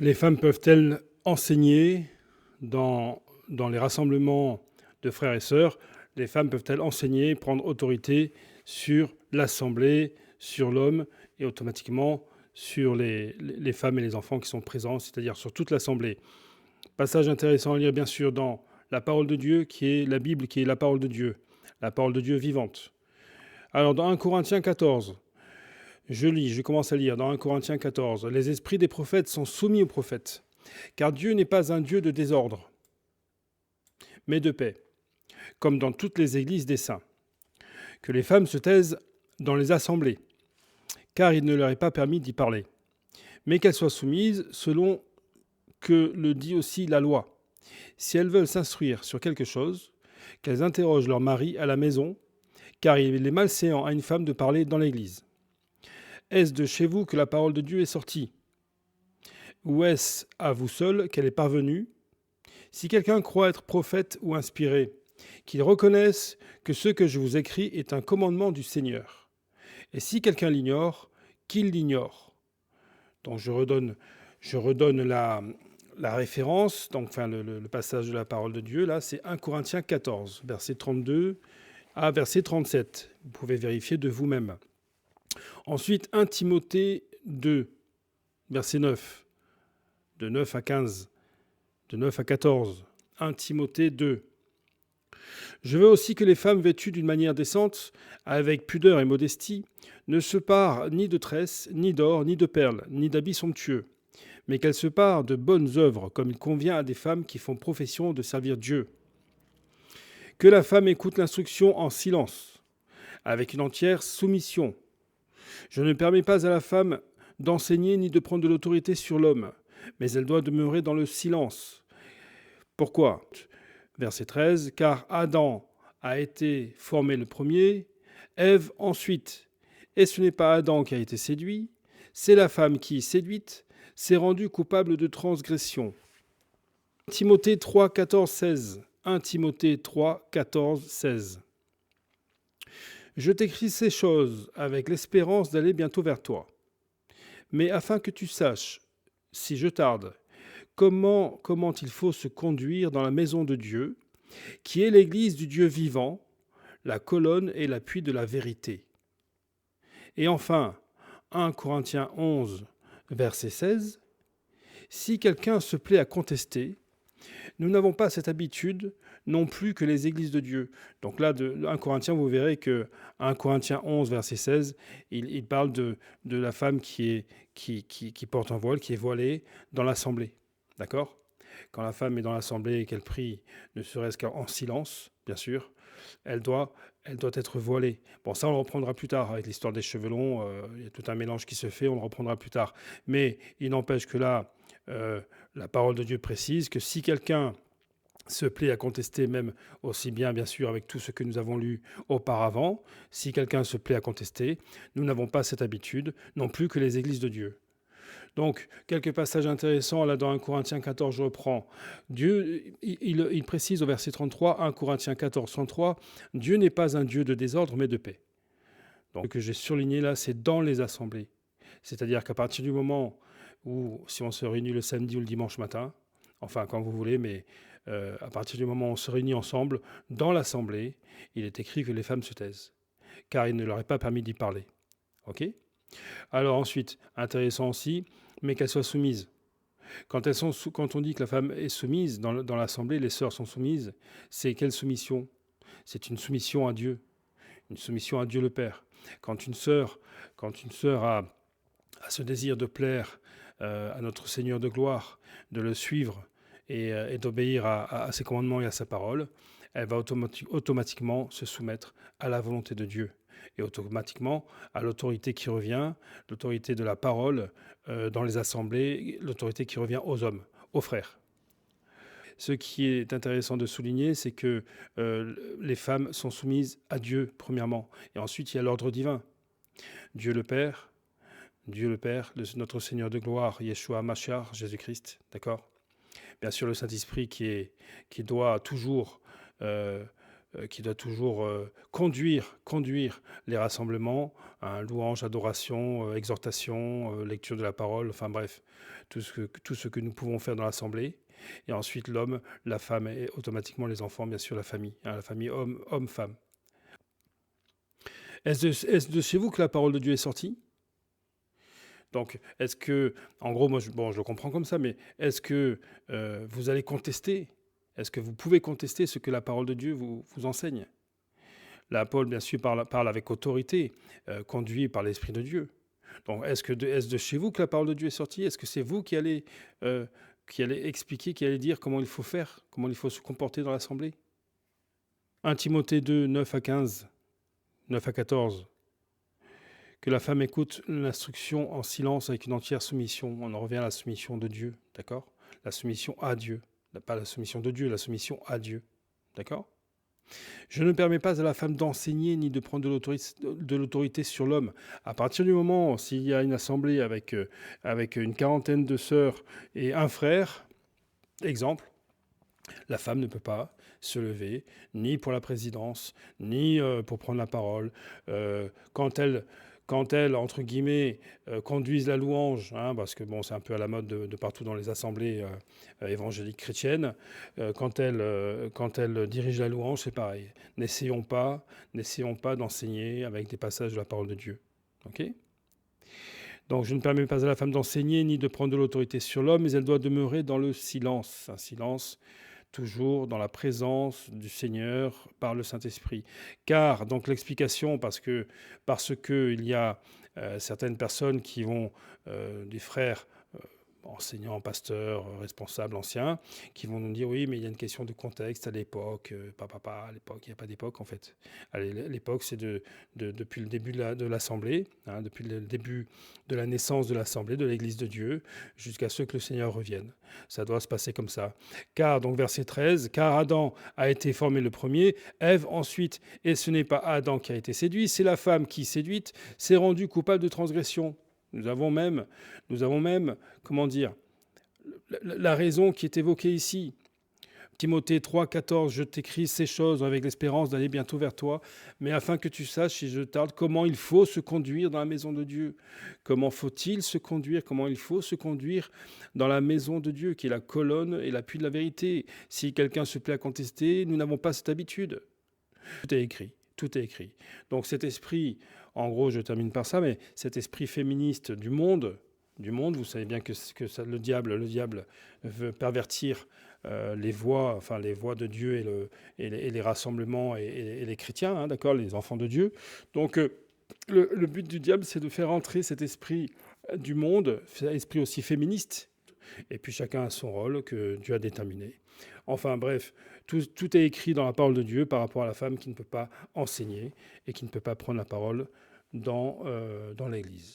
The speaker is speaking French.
Les femmes peuvent-elles enseigner dans les rassemblements de frères et sœurs? Les femmes peuvent-elles enseigner, prendre autorité sur l'assemblée, sur l'homme et automatiquement sur les femmes et les enfants qui sont présents, c'est-à-dire sur toute l'assemblée? Passage intéressant à lire bien sûr dans la parole de Dieu qui est la Bible, qui est la parole de Dieu vivante. Alors dans 1 Corinthiens 14, je commence à lire dans 1 Corinthiens 14. Les esprits des prophètes sont soumis aux prophètes, car Dieu n'est pas un Dieu de désordre, mais de paix, comme dans toutes les églises des saints. Que les femmes se taisent dans les assemblées, car il ne leur est pas permis d'y parler, mais qu'elles soient soumises selon que le dit aussi la loi. Si elles veulent s'instruire sur quelque chose, qu'elles interrogent leur mari à la maison, car il est malséant à une femme de parler dans l'église. Est-ce de chez vous que la parole de Dieu est sortie? Ou est-ce à vous seul qu'elle est parvenue? Si quelqu'un croit être prophète ou inspiré, qu'il reconnaisse que ce que je vous écris est un commandement du Seigneur. Et si quelqu'un l'ignore, qu'il l'ignore. Donc je redonne la référence, donc enfin le passage de la parole de Dieu, là c'est 1 Corinthiens 14, verset 32 à verset 37. Vous pouvez vérifier de vous-même. Ensuite, 1 Timothée 2, verset 9, de 9 à 15, de 9 à 14. 1 Timothée 2. Je veux aussi que les femmes vêtues d'une manière décente, avec pudeur et modestie, ne se parent ni de tresses, ni d'or, ni de perles, ni d'habits somptueux, mais qu'elles se parent de bonnes œuvres, comme il convient à des femmes qui font profession de servir Dieu. Que la femme écoute l'instruction en silence, avec une entière soumission. Je ne permets pas à la femme d'enseigner ni de prendre de l'autorité sur l'homme, mais elle doit demeurer dans le silence. Pourquoi? Verset 13, car Adam a été formé le premier, Ève ensuite. Et ce n'est pas Adam qui a été séduit, c'est la femme qui, séduite, s'est rendue coupable de transgression. Timothée 3, 14, 16. 1 Timothée 3, 14, 16. Je t'écris ces choses avec l'espérance d'aller bientôt vers toi. Mais afin que tu saches, si je tarde, comment il faut se conduire dans la maison de Dieu, qui est l'église du Dieu vivant, la colonne et l'appui de la vérité. Et enfin, 1 Corinthiens 11, verset 16, si quelqu'un se plaît à contester, nous n'avons pas cette habitude non plus que les églises de Dieu. Donc là, de 1 Corinthiens, vous verrez que 1 Corinthiens 11, verset 16, il parle de la femme qui porte un voile, qui est voilée dans l'assemblée. D'accord? Quand la femme est dans l'assemblée et qu'elle prie, ne serait-ce qu'en silence, bien sûr, elle doit être voilée. Bon, ça, on le reprendra plus tard avec l'histoire des cheveux longs. Il y a tout un mélange qui se fait, on le reprendra plus tard. Mais il n'empêche que là, la parole de Dieu précise que si quelqu'un se plaît à contester, même aussi bien sûr, avec tout ce que nous avons lu auparavant, si quelqu'un se plaît à contester, nous n'avons pas cette habitude non plus que les églises de Dieu. Donc, quelques passages intéressants, là dans 1 Corinthiens 14, je reprends. Dieu, il précise au verset 33, 1 Corinthiens 14, 33, Dieu n'est pas un Dieu de désordre, mais de paix. Donc, ce que j'ai surligné là, c'est dans les assemblées. C'est-à-dire qu'à partir du moment où, si on se réunit le samedi ou le dimanche matin, enfin quand vous voulez, mais à partir du moment où on se réunit ensemble, dans l'assemblée, il est écrit que les femmes se taisent, car il ne leur est pas permis d'y parler. OK ? Alors ensuite, intéressant aussi, mais qu'elles soient soumises. Quand on dit que la femme est soumise, dans l'assemblée, les sœurs sont soumises, c'est quelle soumission? C'est une soumission à Dieu, une soumission à Dieu le Père. Quand une sœur a ce désir de plaire à notre Seigneur de gloire, de le suivre et d'obéir à ses commandements et à sa parole, elle va automatiquement se soumettre à la volonté de Dieu et automatiquement à l'autorité qui revient, l'autorité de la parole dans les assemblées, l'autorité qui revient aux hommes, aux frères. Ce qui est intéressant de souligner, c'est que les femmes sont soumises à Dieu, premièrement, et ensuite il y a l'ordre divin. Dieu le Père, notre Seigneur de gloire, Yeshua Mashiach, Jésus-Christ, d'accord? Bien sûr, le Saint-Esprit qui doit toujours qui doit toujours conduire les rassemblements, hein, louange, adoration, exhortation, lecture de la parole, enfin bref, tout ce que nous pouvons faire dans l'assemblée. Et ensuite l'homme, la femme et automatiquement les enfants, bien sûr la famille, hein, la famille homme-femme. Est-ce de chez vous que la parole de Dieu est sortie? Donc, est-ce que, en gros, moi, je le comprends comme ça, mais est-ce que vous allez contester? Est-ce que vous pouvez contester ce que la parole de Dieu vous enseigne? Là, Paul, bien sûr, parle avec autorité, conduit par l'Esprit de Dieu. Donc, est-ce de chez vous que la parole de Dieu est sortie? Est-ce que c'est vous qui allez expliquer, qui allez dire comment il faut faire, comment il faut se comporter dans l'Assemblée? 1 Timothée 2, 9 à 15, 9 à 14. Que la femme écoute l'instruction en silence avec une entière soumission. On en revient à la soumission de Dieu, d'accord? La soumission à Dieu. Pas la soumission de Dieu, la soumission à Dieu, d'accord? Je ne permets pas à la femme d'enseigner ni de prendre de l'autorité sur l'homme. À partir du moment, s'il y a une assemblée avec une quarantaine de sœurs et un frère, exemple, la femme ne peut pas se lever, ni pour la présidence, ni pour prendre la parole. Quand elles, entre guillemets, conduisent la louange, hein, parce que bon, c'est un peu à la mode de partout dans les assemblées évangéliques chrétiennes, quand elles dirigent la louange, c'est pareil. N'essayons pas d'enseigner avec des passages de la parole de Dieu. Ok ? Donc je ne permets pas à la femme d'enseigner ni de prendre de l'autorité sur l'homme, mais elle doit demeurer dans le silence. Un silence toujours dans la présence du Seigneur par le Saint-Esprit. Car, donc l'explication, parce que il y a certaines personnes qui vont, des frères enseignants, pasteurs, responsables, anciens, qui vont nous dire oui, mais il y a une question de contexte à l'époque, à l'époque, il n'y a pas d'époque en fait. L'époque, c'est depuis le début de l'Assemblée, hein, depuis le début de la naissance de l'Assemblée, de l'Église de Dieu, jusqu'à ce que le Seigneur revienne. Ça doit se passer comme ça. Car, donc verset 13, car Adam a été formé le premier, Ève ensuite, et ce n'est pas Adam qui a été séduit, c'est la femme qui, séduite, s'est rendue coupable de transgression. Nous avons même, comment dire, la raison qui est évoquée ici. Timothée 3, 14, je t'écris ces choses avec l'espérance d'aller bientôt vers toi, mais afin que tu saches, si je tarde, comment il faut se conduire dans la maison de Dieu. Comment faut-il se conduire? Comment il faut se conduire dans la maison de Dieu, qui est la colonne et l'appui de la vérité. Si quelqu'un se plaît à contester, nous n'avons pas cette habitude. Tout est écrit. Tout est écrit. Donc cet esprit, en gros, je termine par ça, mais cet esprit féministe du monde, vous savez bien que le diable veut pervertir les voix de Dieu et les rassemblements et les chrétiens, hein, d'accord, les enfants de Dieu. Donc le but du diable, c'est de faire entrer cet esprit du monde, cet esprit aussi féministe, et puis chacun a son rôle que Dieu a déterminé. Enfin bref, tout est écrit dans la parole de Dieu par rapport à la femme qui ne peut pas enseigner et qui ne peut pas prendre la parole dans l'Église.